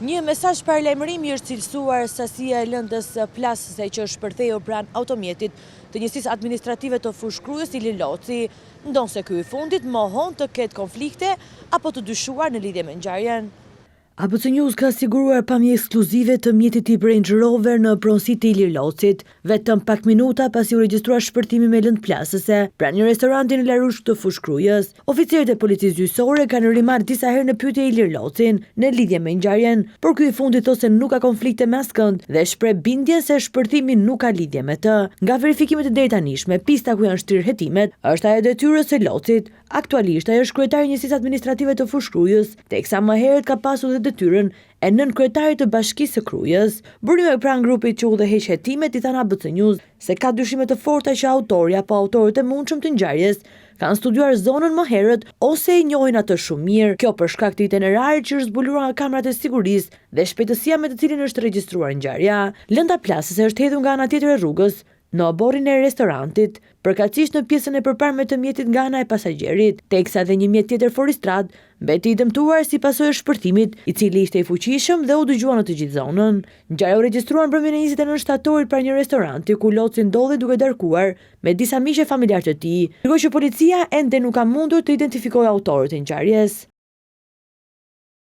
Një mesazh paralajmërimi është cilësuar sasia e lëndës plasëse që është shpërthejur pranë automjetit të njësisë administrative të Fushkrujës Ilir Loci, ndonse ky i fundit mohon të ketë konflikte apo të dyshuar në lidhje me ngjarjen. ABC News ka siguruar pamje ekskluzive të mjetit tip Range Rover në pronësitë e Ilir Locit, vetëm pak minuta pasi u regjistrua shpërtimi me lëndë plasëse pranë një restoranti në Larushk të Fushkrujës. Oficerët e policisë gjyqësore kanë rimarrë disa herë në pyetje Ilir Locin në lidhje me ngjarjen, por ky i fundit thosë se nuk ka konflikte me askënd dhe shpreh bindjen se shpërtimi nuk ka lidhje me të. Nga verifikimet e drejtanishme, pista ku janë shtrirë hetimet është ajo e detyrës së Locit. Aktualisht ai është kryetari i njësisë administrative të Fushkrujës, teksa më herët ka pasur detyrën e nën kryetarit të Bashkisë së Krujës. Burime pranë grupit që udhëheq hetimet i thanë ABC News se ka dyshime të forta që autori apo autorët e mundshëm të ngjarjes kanë studiuar zonën më herët ose e njohin atë shumë mirë. Kjo për shkak të itinerarit që është zbuluar nga kamerat e sigurisë dhe shpejtësia me të cilin është regjistruar ngjarja. Lënda plasëse është hedhur nga ana tjetër e rrugës, në oborrin e restorantit, përkatësisht në pjesën e përparme të mjetit nga ana e pasagjerit, teksa dhe një mjet tjetër Foristrat mbeti i dëmtuar si pasojë e shpërtimit, i cili ishte i fuqishëm dhe u dëgjua në të gjithë zonën. Ngjarja u regjistruar mbrëmjen e 29 shtatorit pranë një restoranti ku Loci ndodhej duke darkuar me disa miqe familjar të tij, ndërkohë që policia ende nuk ka mundur të identifikojë autorët e ngjarjes.